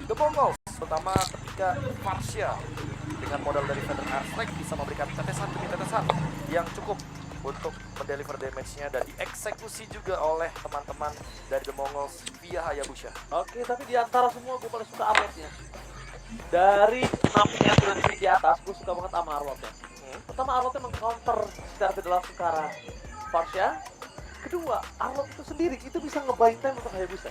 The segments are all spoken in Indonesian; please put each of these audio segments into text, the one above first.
The Mongols, terutama ketika Varsha dengan modal dari Feather Airstrike bisa memberikan tetesan demi tetesan yang cukup untuk mendeliver damage-nya dan dieksekusi juga oleh teman-teman dari The Mongols via Hayabusa. Oke, tapi di antara semua gue paling suka Arlotnya. Dari 6 yang di atas, gue suka banget sama Arlotnya. Pertama, Arlotnya meng-counter secara tidak langsung ke arah Varsha. Kedua, Arlot itu sendiri itu bisa nge-buying time untuk Hayabusa.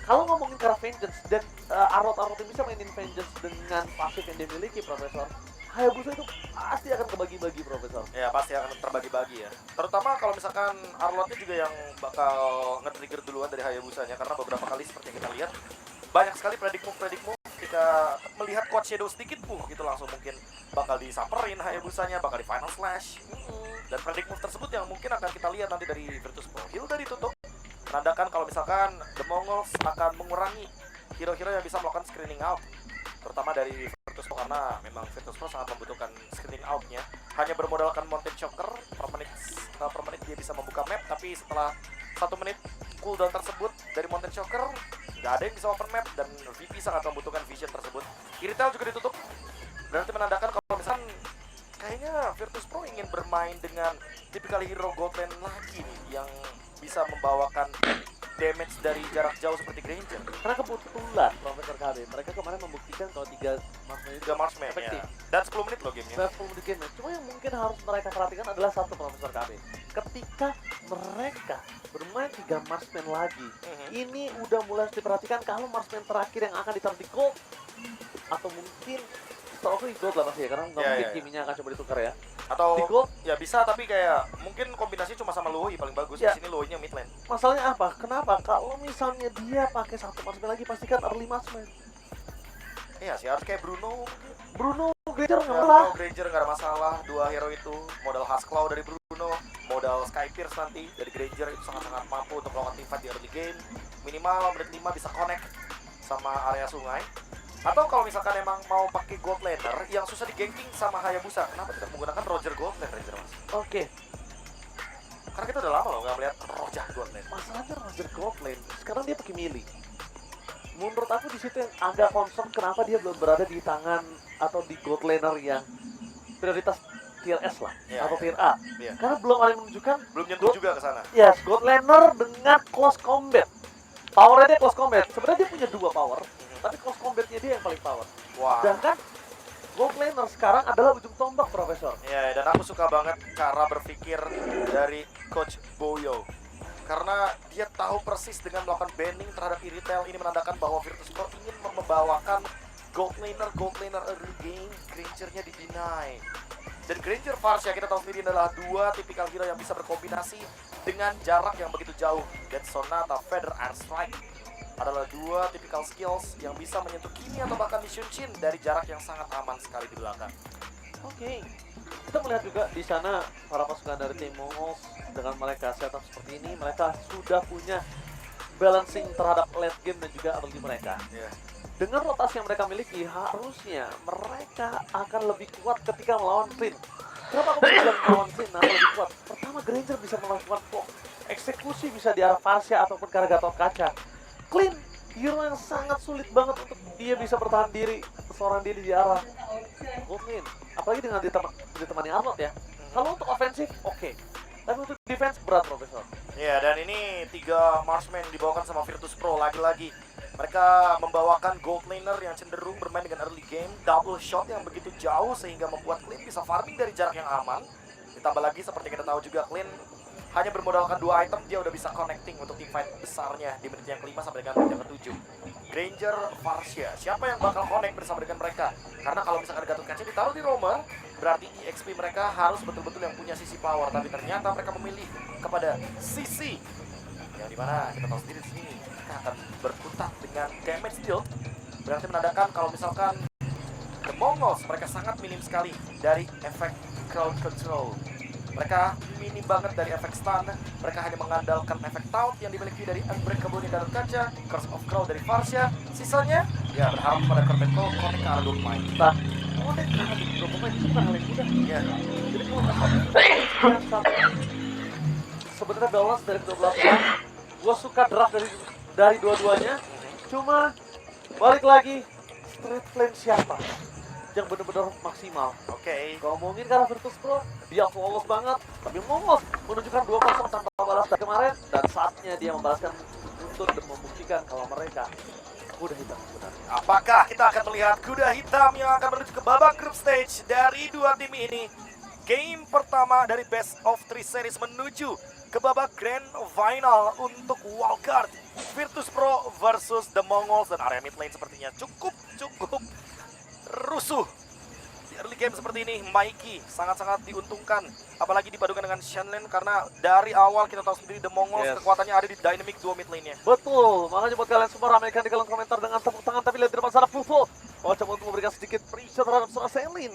Kalau ngomongin ke arah Vengeance dan Arlot yang bisa mainin Vengeance dengan pasif yang dia miliki, Profesor, Hayabusa itu pasti akan kebagi-bagi, Profesor. Ya, pasti akan terbagi-bagi ya. Terutama kalau misalkan Arlotnya juga yang bakal nge-trigger duluan dari Hayabusanya, karena beberapa kali seperti yang kita lihat banyak sekali predict move ketika melihat quad shadow sedikit gitu langsung mungkin bakal disamperin Hayabusanya, bakal di final slash. Dan predict move tersebut yang mungkin akan kita lihat nanti dari Virtus Pro. Hilda ditutup, menandakan kalau misalkan The Mongols akan mengurangi hero-hero yang bisa melakukan screening out, terutama dari Virtus Pro, karena memang Virtus Pro sangat membutuhkan screening out-nya. Hanya bermodalkan Mountain Choker, per menit dia bisa membuka map, tapi setelah 1 menit cooldown tersebut dari Mountain Choker, nggak ada yang bisa open map, dan VP sangat membutuhkan vision tersebut. Kiritel juga ditutup, berarti menandakan kalau misalkan kayaknya Virtus Pro ingin bermain dengan tipikal hero gold lane lagi nih, yang bisa membawakan damage dari jarak jauh seperti Granger. Karena kebetulan Profesor KB, mereka kemarin membuktikan kalau 3 marksman efektif. Ya. Dan 10 menit loh gamenya. Dan 10 menit game. Cuma yang mungkin harus mereka perhatikan adalah satu, Profesor KB. Ketika mereka bermain 3 marksman lagi, ini udah mulai diperhatikan kalau marksman terakhir yang akan ditaruh di gold, atau mungkin setahu di gold lah masih ya, karena nggak mungkin kiminya akan coba ditukar ya. Atau di gold ya bisa, tapi kayak mungkin kombinasi cuma sama Loi paling bagus. Ya. Di sini Loi-nya mid lane. Masalahnya apa? Kenapa? Kalau misalnya dia pakai 1 marksman lagi, pastikan early marksman. Iya sih, harus kayak Bruno. Bruno Granger nggak Ya, masalah. Bruno Granger nggak ada masalah. Dua hero itu, modal Huskclaw dari Bruno, modal Skypierce nanti dari Granger itu sangat-sangat mampu untuk melakukan teamfight di early game. Minimal menit 5 bisa connect sama area sungai. Atau kalau misalkan emang mau pakai gold laner yang susah di-ganking sama Hayabusa, kenapa tidak menggunakan Roger gold lane, Ranger Mas? Oke. Karena kita udah lama loh nggak melihat Roger gold lane. Masalahnya Roger Goldlane, sekarang dia pakai melee. Menurut aku di situ yang agak concern kenapa dia belum berada di tangan atau di gold laner yang prioritas tier S lah, atau tier A. Karena belum ada yang menunjukkan, belum nyentuh juga ke sana. Yes, gold laner dengan close combat. Powernya dia close combat. Sebenarnya dia punya 2 power, tapi close combatnya dia yang paling power. Wah. Sedangkan gold laner sekarang adalah ujung tombak, Profesor. Ya, dan aku suka banget cara berpikir dari Coach Boyo. Karena dia tahu persis dengan melakukan banning terhadap Iritel, ini menandakan bahwa Virtus Pro ingin membawakan gold laner early game, Granger-nya di-deny. Dan Granger Varsha kita tahu sendiri adalah 2 tipikal hero yang bisa berkombinasi dengan jarak yang begitu jauh. Dan Sonata Feather Airstrike adalah 2 tipikal skills yang bisa menyentuh Kimi atau bahkan Nishunshin dari jarak yang sangat aman sekali di belakang. Oke. Kita melihat juga di sana para pasukan dari tim Mongols dengan mereka setup seperti ini, mereka sudah punya balancing terhadap late game dan juga early mereka. Dengan rotasi yang mereka miliki, harusnya mereka akan lebih kuat ketika melawan Clean. Kenapa aku bilang melawan Clean atau lebih kuat? Pertama, Granger bisa melakukan block, eksekusi bisa di arah Varsha ataupun ke arah Gatot Kaca. Clean, hero yang sangat sulit banget untuk dia bisa bertahan diri seorang diri di arah Goldlane. Apalagi dengan ditemani Arlot ya. Kalau untuk ofensif, oke. Tapi untuk defense berat, Profesor. Ya, dan ini 3 marksman dibawakan sama Virtus Pro lagi-lagi. Mereka membawakan gold laner yang cenderung bermain dengan early game, double shot yang begitu jauh sehingga membuat Clean bisa farming dari jarak yang aman. Ditambah lagi seperti kita tahu juga Clean hanya bermodalkan 2 item, dia udah bisa connecting untuk teamfight besarnya di menit yang ke-5 sampai dengan menit yang ke-7. Granger, Varsha, siapa yang bakal connect bersama dengan mereka? Karena kalau misalkan Gatot Kaca ditaruh di roamer, berarti EXP mereka harus betul-betul yang punya sisi power. Tapi ternyata mereka memilih kepada sisi yang dimana kita tahu sendiri di sini mereka akan berkutat dengan damage deal. Berarti menandakan kalau misalkan The Mongols mereka sangat minim sekali dari efek crowd control. Mereka minim banget dari efek stun. Mereka hanya mengandalkan efek taunt yang dimiliki dari Unbreakable di Gatot Kaca, Curse of Crow dari Varsha. Sisanya ya berharap pada Corvetto connect ke arah 2 pemain. Nah, connect ke arah 2 pemain itu bukan hal yang mudah. Ya. Jadi kalau sebenarnya balance dari kedua belah pihak, gue suka draft dari dua-duanya. Cuma Balik lagi, straight flame siapa yang benar-benar maksimal? Oke. Ngomongin karena Virtus Pro, dia flawless banget, tapi Mongos menunjukkan 2-0 tanpa balas dari kemarin, dan saatnya dia membalaskan untuk dan membuktikan kalau mereka kuda hitam sebenarnya. Apakah kita akan melihat kuda hitam yang akan menuju ke babak group stage dari dua tim ini? Game pertama dari Best of 3 Series menuju ke babak Grand Final untuk wildcard. Virtus Pro versus The Mongols, dan area mid lane sepertinya cukup rusuh. Di early game seperti ini, Mikey sangat-sangat diuntungkan. Apalagi dipadukan dengan Shenlong, karena dari awal kita tahu sendiri The Mongols kekuatannya ada di dynamic duo mid lane-nya. Betul, makanya buat kalian semua ramaikan di kolom komentar dengan tepuk tangan, tapi lihat di depan sana Pluto. Coba untuk memberikan sedikit pressure terhadap seorang Selin.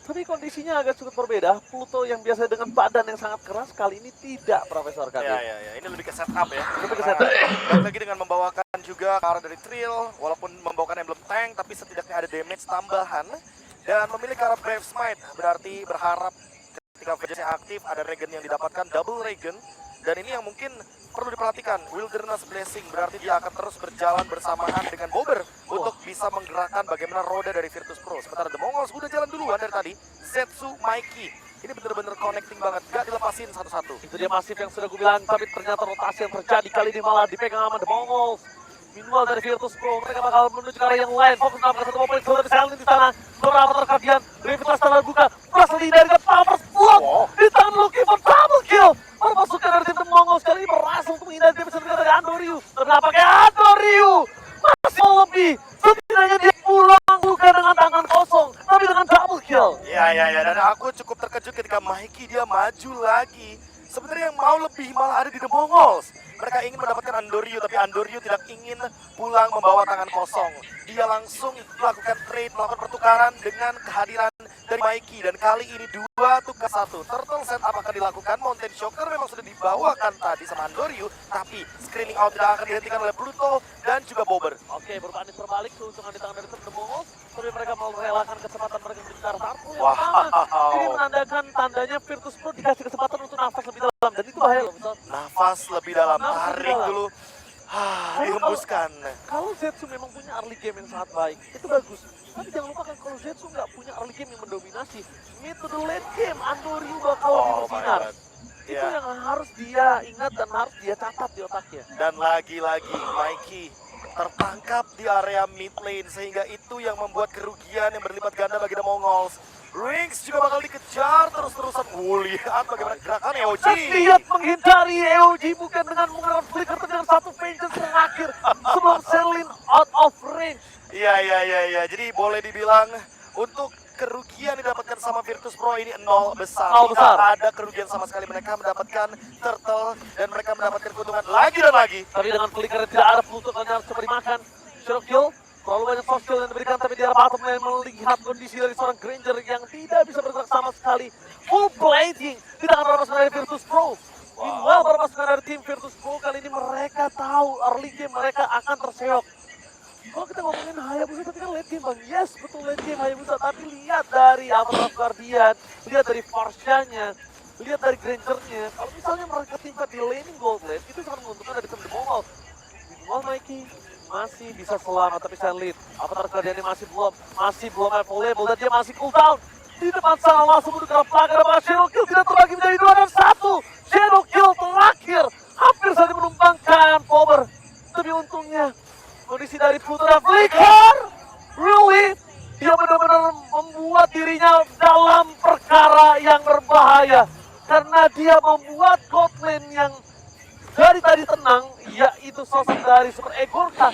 Tapi kondisinya agak cukup berbeda. Pluto yang biasa dengan badan yang sangat keras, kali ini tidak, Profesor Kadir. Ya. Ini lebih ke setup ya. Lebih ke setup. Dan lagi dengan membawakan juga ke arah dari Trill, walaupun membawakan emblem tank, tapi setidaknya ada damage tambahan. Dan memilih ke arah Brave Smite, berarti berharap ketika VJC aktif, ada regen yang didapatkan, double regen. Dan ini yang mungkin perlu diperhatikan, Wilderness Blessing, berarti dia akan terus berjalan bersamaan dengan Bobber untuk bisa menggerakkan bagaimana roda dari Virtus Pro. Sementara The Mongols udah jalan duluan dari tadi, Zetsu, Mikey. Ini bener-bener connecting banget, gak dilepasin satu-satu. Itu dia masif yang sudah gue bilang, tapi ternyata rotasi yang terjadi kali ini malah dipegang sama The Mongols. Minimal dari Virtus Pro, mereka bakal menuju ke arah yang lain. Fokus dalam satu momen, sudah di Selin di sana. Beberapa terkagian, Revitas tanah buka. Presley dari The Powers block. Di tangan Lucky for double kill. Permasukan dari tim The Mongols kali ini berhasil untuk menghindari tim dari Andoryu. Kenapa kayak Andoryu? Masih lebih. Setidaknya dia pulang bukan dengan tangan kosong, tapi dengan double kill. Ya, dan aku cukup terkejut ketika Mikey dia maju lagi. Sebenarnya yang mau lebih malah ada di The Mongols. Mereka ingin mendapatkan Andoryu, tapi Andoryu tidak ingin pulang membawa tangan kosong. Dia langsung melakukan trade, melakukan pertukaran dengan kehadiran dari Mikey. Dan kali ini 2-1. Turtle set apakah dilakukan? Mountain Shocker memang sudah dibawakan tadi sama Andoryu, tapi screening out tidak akan dihentikan oleh Pluto dan juga Bobber. Oke, berbanding terbalik keuntungan di tangan dari tim The Mongols, tapi mereka mau merelakan kesempatan mereka menuju ke arah Tarkul yang pertama. Ini menandakan tandanya Virtus Pro dikasih kesempatan untuk nafas lebih dalam, dan itu bahaya loh, betul. Nafas lebih dalam, Nafas lebih tarik dalam. dulu. Dihembuskan. Kalau Zetsu memang punya early game yang sangat baik, itu bagus. Tapi jangan lupakan kalau Zetsu nggak punya early game yang mendominasi, mid to the late game, Andoryu bakal lebih bersinar. Itu yang harus dia ingat dan harus dia catat di otaknya. Dan lagi-lagi Mikey tertangkap di area mid lane, sehingga itu yang membuat kerugian yang berlipat ganda bagi The Mongols. Rings juga bakal dikejar terus-terusan. Lihat bagaimana gerakan EOG. Lihat menghindari EOG bukan dengan menggunakan flicker, tapi dengan satu vengeance terakhir sebelum Selin out of range. Iya. Jadi boleh dibilang untuk kerugian didapatkan sama Virtus Pro ini nol besar. Besar. Tidak ada kerugian sama sekali. Mereka mendapatkan turtle dan mereka mendapatkan keuntungan lagi dan lagi. Tapi dengan flicker tidak ada Pluto, hanya harus coba dimakan. Shadow kill, terlalu banyak soft kill yang diberikan, tapi di arah bottom lane melihat kondisi dari seorang Granger yang tidak bisa bergerak sama sekali. Full blading di tangan para pasukan dari Virtus Pro. Meanwhile, para pasukan dari tim Virtus Pro kali ini mereka tahu early game mereka akan terseok. Kalau kita ngomongin Hayabusa, tapi kan late game bang. Yes, betul late game Hayabusa. Tapi lihat dari Avatar Guardian, lihat dari Farsha-nya, lihat dari Granger-nya. Kalau misalnya mereka tingkat di laning gold lane, itu sangat menguntungkan dari tim The Mongols. Meanwhile, Mikey masih bisa selamat, tapi Selin, Avatar Guardian-nya masih belum available, dan dia masih cooldown. Di depan sana langsung menuju ke pagar, dan Shadow Kill tidak terbagi menjadi 2 dan 1. Shadow Kill terakhir, hampir saja menumbangkan Bobber. Tapi untungnya, kondisi dari Pluto dan flicker, really, dia benar-benar membuat dirinya dalam perkara yang berbahaya. Karena dia membuat gold lane yang dari tadi tenang, yaitu sosok dari Super Egorka.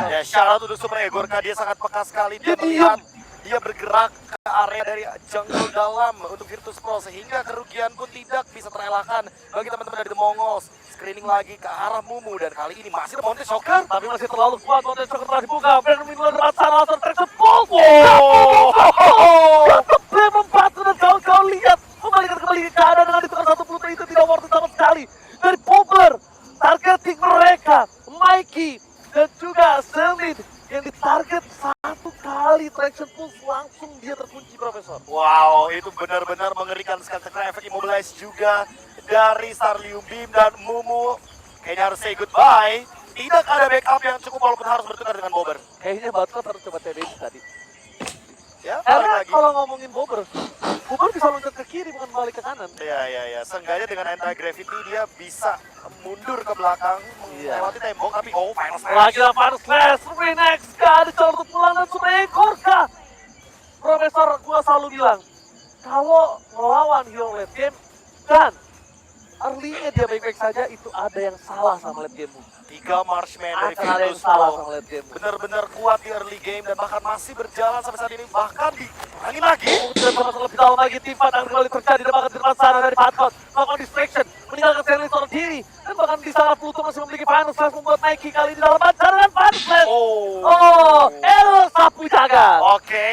Ya, syarat untuk Super Egorka, dia sangat peka sekali. Dia melihat, dia bergerak ke area dari jungle dalam untuk Virtus Pro, sehingga kerugian pun tidak bisa terelakkan bagi teman-teman dari The Mongols. Screening lagi ke arah Mumu, dan kali ini masih ada Mountain Shocker. Tapi masih terlalu kuat, Mountain Shocker telah dibuka. Brand minuman depan sana, langsung traction ball. Brand membantu, dan kau lihat, kembalikan kembali ke keadaan dengan ditukar satu Pluto itu tidak worth it sama sekali. Dari Bobber, targeting mereka, Mikey, dan juga Selin yang ditarget satu kali traction pulse, langsung dia terkunci, Profesor. Wow, itu benar-benar mengerikan sekali. Karena efek immobilize juga dari Starlium Beam, dan Mumu kayaknya harus say goodbye. tidak ada backup yang cukup walaupun harus bertukar dengan Bobber. Kayaknya Batkot harus coba TDI tadi. Ya, balik Karena lagi. kalau ngomongin Bobber bisa loncat ke kiri bukan balik ke kanan. Iya. Seenggaknya dengan anti-gravity dia bisa mundur ke belakang, melewati tembok, tapi final slash. Lagi lah Final Slash, Renex ada cara untuk pulang dan sudah ekor kah? Profesor, gua selalu bilang, kalau melawan hero late game dan early-nya dia baik-baik saja, itu ada yang salah sama late game-mu. 3 Marshman dari Akan ada yang Virtus salah Pro. sama late game-mu. Benar-benar kuat di early game dan bahkan masih berjalan sampai saat ini, bahkan dikurangin lagi. Tidak termasuk lebih dalam lagi, tim Fight akan kembali terjadi dan bahkan di depan sana dari Batkot melakukan distraction, meninggalkan Stanley seorang diri, dan bahkan di sana Pluto masih memiliki Final Slash membuat Nike kali ini dalam bacara dengan Final Slash. El Sapu Jagat. Oke,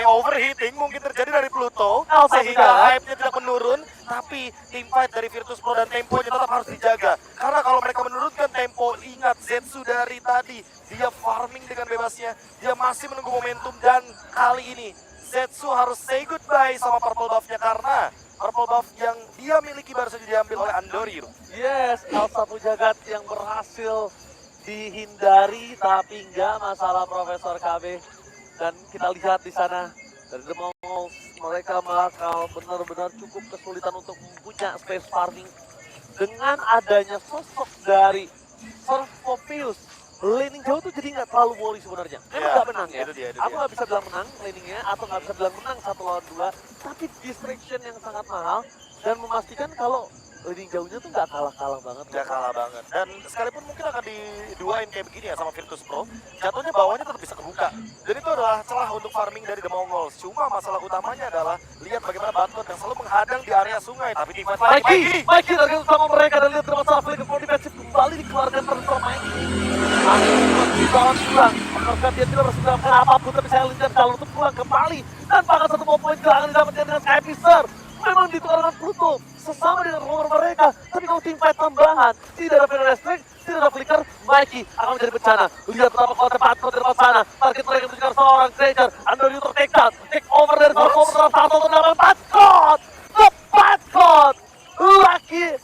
overheating mungkin terjadi dari Pluto Oh, sehingga Jagat. hype-nya tidak menurun, tapi team fight dari Virtus Pro dan temponya tetap harus dijaga. Karena kalau mereka menurunkan tempo, ingat Zetsu dari tadi dia farming dengan bebasnya, dia masih menunggu momentum dan kali ini Zetsu harus say goodbye sama purple buff-nya karena purple buff yang dia miliki baru saja diambil oleh Andoryu. Yes, El Sapu Jagat yang berhasil dihindari, tapi nggak masalah Profesor KB. Dan kita lihat di sana dari The Mongols, mereka bakal benar-benar cukup kesulitan untuk punya space farming dengan adanya sosok dari Surfopius. Laning jauh tuh jadi nggak terlalu worry sebenarnya. Memang Iya, nggak menang ya. itu dia. Aku nggak bisa bilang menang laningnya atau nggak bisa bilang menang 1 lawan 2, tapi distraction yang sangat mahal dan memastikan kalau laning jauhnya tuh nggak kalah-kalah banget. Gak kalah banget. Dan sekalipun mungkin akan diduain kayak begini ya sama Virtus Pro, jatuhnya bawahnya tetap bisa kebuka. Dan itu adalah celah untuk farming dari The Mongols. Cuma masalah utamanya adalah lihat bagaimana Batkot yang selalu menghadang di area sungai. Tapi di fight lagi, Mikey target utama mereka dan lihat masalah flicker for defensive kembali dikeluarkan Profesor Mikey. Masih lawan pulang, apakah dia tidak berhasil melakukan apapun, tapi saya lihat kalau untuk pulang kembali dan bahkan 1 poin kehilangan didapatkan dengan Skypicer. Memang ditukarkan Pluto sesama dengan rover mereka, tapi kalau tim fight tambahan tidak ada Final Restrict, tidak ada flicker, Mikey akan menjadi bencana. Lihat betapa kuatnya Batkot di depan sana, target mereka menunjukkan seorang Granger. Andoryu ter-take down, take over dari Surfopius dalam 1-8 Batkot. The Batkot,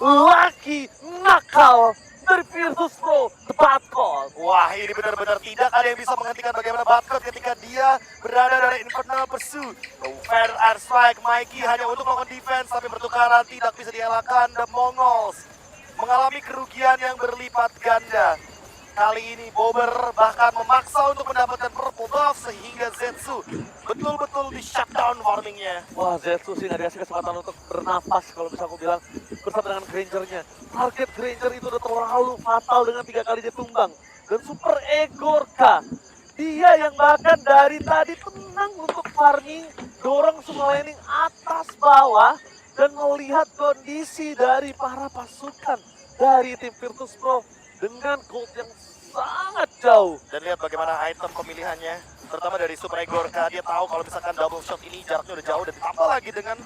laki nakal dari Virtus Pro, The Batkot. wah ini benar-benar tidak ada yang bisa menghentikan bagaimana Batkot ketika dia berada dari Infernal Pursuit. Fair Air Strike, Mikey hanya untuk melakukan defense, tapi pertukaran tidak bisa dielakkan. The Mongols mengalami kerugian yang berlipat ganda. Kali ini Bobber bahkan memaksa untuk mendapatkan purple buff sehingga Zetsu betul-betul di shutdown farmingnya. Wah, Zetsu sih nggak dikasih kesempatan untuk bernafas kalau bisa aku bilang bersama dengan Grangernya. Target Granger itu udah terlalu fatal dengan 3 kali dia tumbang. Dan Super Egorka, dia yang bahkan dari tadi tenang untuk farming, dorong semua laning atas bawah dan melihat kondisi dari para pasukan dari tim Virtus Pro dengan gold yang sangat jauh. Dan lihat bagaimana item pemilihannya, terutama dari Super Egorka. Dia tahu kalau misalkan double shot ini jaraknya udah jauh dan ditambah lagi dengan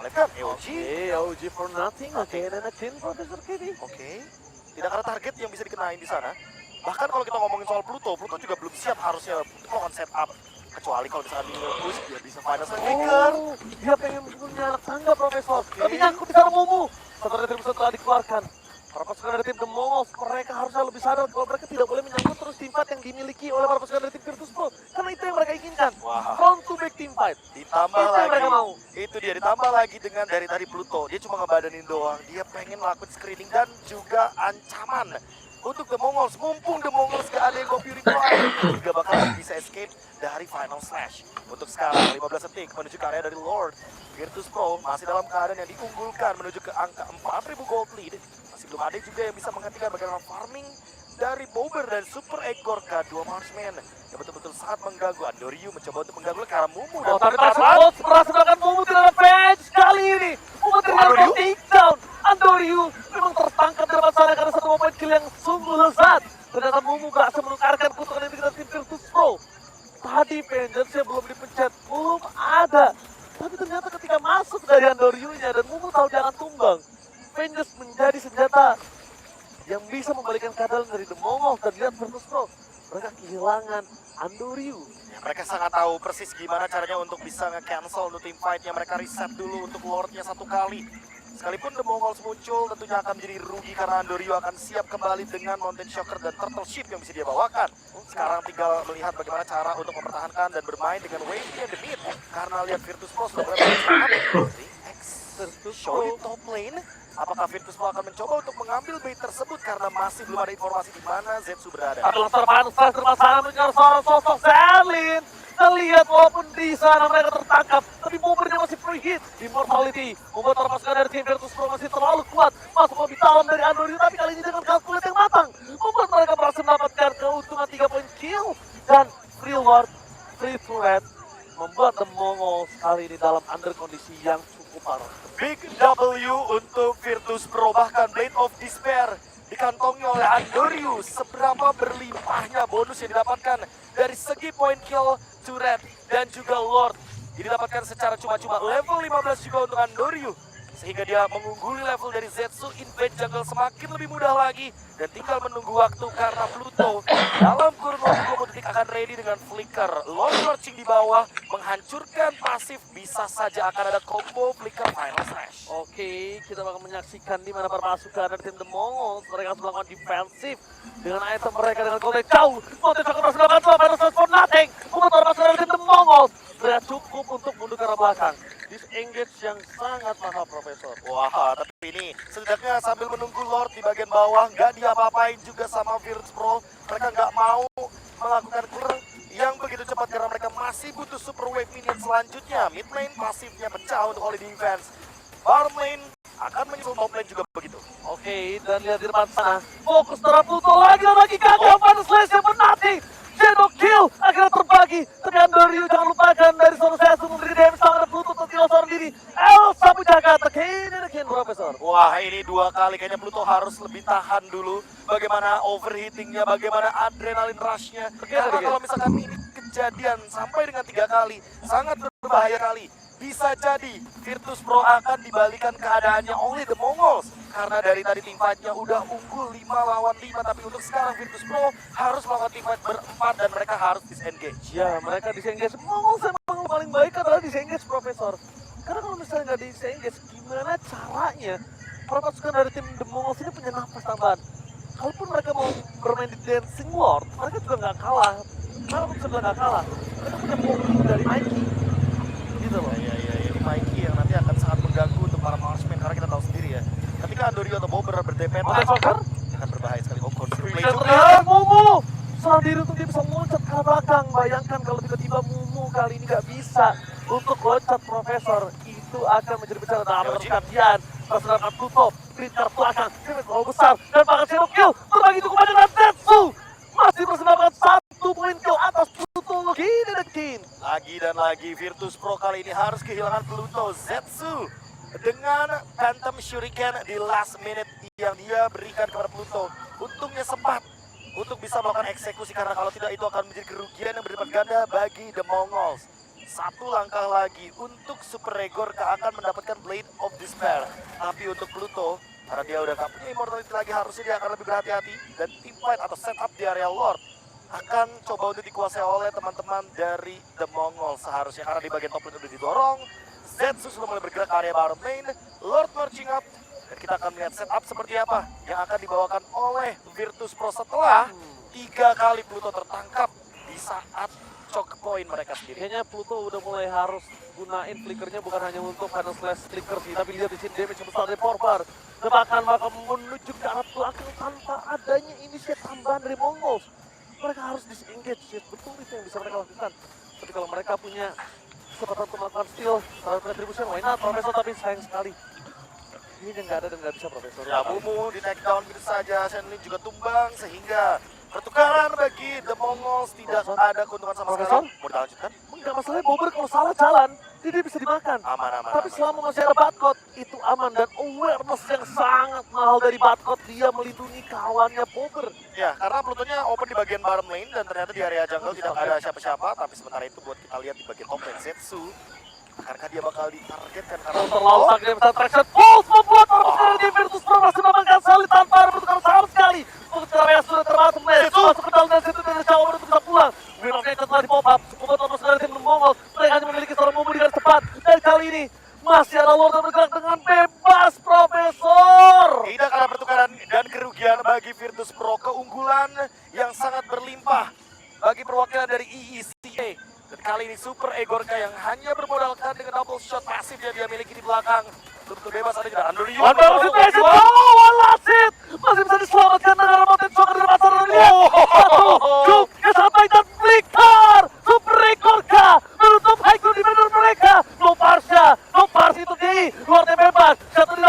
kan EOG. EOG for nothing again and again, Profesor KD. Oke, tidak ada target yang bisa dikenain di sana. Bahkan kalau kita ngomongin soal Pluto juga belum siap harusnya untuk melakukan setup. Kecuali kalau misalkan di push dia bisa final strike trigger. Oh, dia pengen punya anak tangga, Profesor. Tapi nyangkut di sana Mumu. Satu dari tim telah dikeluarkan. Para pasukan dari tim The Mongols, mereka harusnya lebih sadar kalau mereka tidak boleh menyangkut terus tim fight yang dimiliki oleh para pasukan dari tim Virtus Pro. Karena itu yang mereka inginkan. Wah. Front to back team fight. Ditambah Itu yang lagi, mereka mau. itu dia ditambah lagi dengan dari tadi Pluto. Dia cuma ngebadanin doang. Dia pengen melakukan screening dan juga ancaman untuk The Mongols. Mumpung The Mongols gak ada yang go purify, juga bakal bisa escape dari final slash. Untuk sekarang 15 detik menuju ke area dari Lord. Virtus Pro masih dalam keadaan yang diunggulkan menuju ke angka 4.000 gold lead. Masih belum ada juga yang bisa menghentikan bagaimana farming dari Bobber dan Super Egorka, 2 marksman yang betul-betul sangat mengganggu. Andoryu mencoba untuk mengganggu karena Mumu dan Oh, tapi Taran. Surfopius berhasil melakukan Mumu tidak ada fans kali ini. Mumu ternyata takedown. Andoryu memang tertangkap di depan sana karena 1 moment kill yang sungguh lezat. Ternyata Mumu berhasil menukarkan kutukan ini dengan tim Virtus Pro. Tadi Vengeance-nya belum dipencet, belum ada. Tapi ternyata ketika masuk dari Andoryu-nya dan Mumu tahu dia akan tumbang, Vengeance menjadi senjata yang bisa membalikan keadaan dari The Mongols. Dan lihat Virtus Pro, mereka kehilangan Andoryu. Ya, mereka sangat tahu persis gimana caranya untuk bisa nge-cancel untuk team fight-nya. Mereka reset dulu untuk Lord-nya 1 kali. Sekalipun The Mongols muncul, tentunya akan menjadi rugi karena Andorio akan siap kembali dengan Mountain Shocker dan Turtle Ship yang bisa dia bawakan. Sekarang tinggal melihat bagaimana cara untuk mempertahankan dan bermain dengan Wave and the mid. Karena lihat Virtus Pro sudah mulai berjalan. 3x show di top lane. Apakah Virtus Pro akan mencoba untuk mengambil bait tersebut karena masih belum ada informasi di mana Zetsu berada? Adalah serbahan stres berpasangan mengejar seorang sosok Zerlin. Terlihat walaupun di sana mereka tertangkap, tapi bombernya masih free hit. Immortality membuat para pasukan dari tim Virtus Pro masih terlalu kuat. Masuk lebih dalam dari Andorio, tapi kali ini dengan kalkulat yang matang, membuat mereka berhasil mendapatkan keuntungan 3 poin kill. Dan Free Lord, Free Threat membuat The Mongols kali ini dalam under kondisi yang cukup parah. Big W untuk Virtus Pro, bahkan Blade of Despair dikantongi oleh Andorius. Seberapa berlimpahnya bonus yang didapatkan dari segi point kill, turret, dan juga Lord. Didapatkan secara cuma-cuma level 15 juga untuk Andorius. Sehingga dia mengungguli level dari Zetsu, invade jungle semakin lebih mudah lagi. Dan tinggal menunggu waktu karena Pluto dalam kurun waktu 20 detik akan ready dengan flicker. Lord Lurching di bawah menghancurkan pasif, bisa saja akan ada combo flicker final slash. Oke, kita bakal menyaksikan di mana para pasukan dari tim The Mongols mereka harus melakukan defensif dengan item mereka dengan konteks jauh. Mountain Shocker masih melakukan swap, final slash for nothing. Membuat para pasukan dari tim The Mongols mereka cukup untuk mundur ke arah belakang. Disengage yang sangat mahal, Profesor. Wah, tapi ini setidaknya sambil menunggu Lord di bagian bawah, nggak diapa-apain juga sama Virtus Pro. Mereka nggak mau melakukan clear yang begitu cepat karena mereka masih butuh super wave minion selanjutnya. Mid lane pasifnya pecah untuk Holy Defense. Bottom lane akan menyusul top lane juga begitu. Oke, dan lihat di depan sana. Fokus terhadap Pluto lagi dan lagi gagal pada slash yang bernati. Shadow kill akhirnya terbagi. Tapi Andorio jangan lupakan dari seorang Zetsu memberi damage tangan Pluto tertinggal seorang diri. Elsa menjaga tekin Profesor. Wah, ini dua kali kayaknya Pluto harus lebih tahan dulu. Bagaimana overheatingnya, bagaimana adrenalin rushnya. Karena kalau misalkan ini kejadian sampai dengan 3 kali, sangat berbahaya kali. Bisa jadi Virtus Pro akan dibalikan keadaannya oleh The Mongols. Karena dari tadi team fight-nya udah unggul 5 lawan 5. Tapi untuk sekarang Virtus Pro harus melakukan team fight berempat dan mereka harus disengage. Ya, mereka disengage. Mongols emang paling baik adalah disengage, Profesor. Karena kalau misalnya nggak disengage, gimana caranya para pasukan dari tim The Mongols ini punya nafas tambahan? Kalaupun mereka mau bermain di Dancing Lord, mereka juga nggak kalah. Karena aku bisa bilang nggak kalah. Mereka punya poking dari Mikey. Gitu loh. Iya, ini Mikey yang nanti akan sangat mengganggu untuk para marksman. Karena kita tahu sendiri ya, ketika Andorio atau Bobber berdepet, Mountain Shocker? akan berbahaya sekali. Oh, control play Bisa juga. terlihat Mumu. Salah diri untuk dia bisa loncat ke arah belakang. Bayangkan kalau tiba-tiba Mumu kali ini nggak bisa untuk loncat, Profesor. Itu akan menjadi bencana dalam pergantian. Perserangan Pluto, crit ke belakang, crit terlalu besar. Dan bahkan Shadow Kill terbagi itu kepada Zetsu. Masih bersembahkan 1 poin kill atas Pluto. Gini dan gini. Lagi dan lagi Virtus Pro kali ini harus kehilangan Pluto. Zetsu dengan Phantom Shuriken di last minute yang dia berikan kepada Pluto. Untungnya sempat untuk bisa melakukan eksekusi karena kalau tidak itu akan menjadi kerugian yang berlipat ganda bagi The Mongols. 1 langkah lagi untuk Super Regor akan mendapatkan Blade of Despair. Tapi untuk Pluto, karena dia udah gak punya immortality lagi, harusnya dia akan lebih berhati-hati. Dan team fight atau setup di area Lord akan coba untuk dikuasai oleh teman-teman dari The Mongols seharusnya. Karena di bagian top lane udah didorong, Zetsu sudah mulai bergerak ke area bottom lane, Lord marching up. Dan kita akan melihat setup seperti apa yang akan dibawakan oleh Virtus Pro setelah 3 kali Pluto tertangkap di saat choke point mereka sendiri. Kayaknya Pluto udah mulai harus gunain flickernya bukan hanya untuk final slash flicker sih, tapi lihat di sini damage yang besar dari Porbar. Tebakan bakal menuju ke arah belakang tanpa adanya inisiatif tambahan dari Mongols. Mereka harus disengage, ya. Betul itu yang bisa mereka lakukan. Tapi kalau mereka punya kesempatan untuk melakukan steal, kalau retribution, why not, Profesor, tapi sayang sekali. Ini yang nggak ada dan nggak bisa, Profesor. Ya, Mumu di take down gitu saja, Shenlin juga tumbang sehingga pertukaran bagi The Mongols tidak ada keuntungan sama sekali. Mau dilanjutkan? Enggak, masalahnya Bobber kalau salah jalan, dia bisa dimakan. Aman. Tapi selama masih ada Batkot, itu aman. Dan awareness yang sangat mahal dari Batkot, dia melindungi kawannya Bobber. Ya, karena Plutonya open di bagian bottom lane dan ternyata di area jungle tidak ada siapa-siapa. Tapi sementara itu buat kita lihat di bagian top lane Zetsu, akankah dia bakal ditargetkan karena Terlalu sakit dari traction. Pulse membuat para pemain di Virtus Pro masih memakan salib tanpa ada pertukaran sama sekali. Untuk cara yang sudah termasuk masuk ke dalam dan situ dari Jawa untuk bisa pulang. Win of Nature telah di pop up. Membuat para pemain tim Mongol mereka hanya memiliki seorang Mumu di garis tepat. Dan kali ini masih ada Lord yang bergerak dengan bebas. dari EECA. Dan kali ini Super Egorka yang hanya bermodalkan dengan double shot pasif yang dia miliki di belakang. Betul bebas ada juga Andrew Leon. Walasit masih bisa diselamatkan dengan Mountain Shocker dari pasar dunia. Satu, sampai dan flicker. Super Egorka menutup high ground di mereka. No Parsi itu di luar bebas. Satu di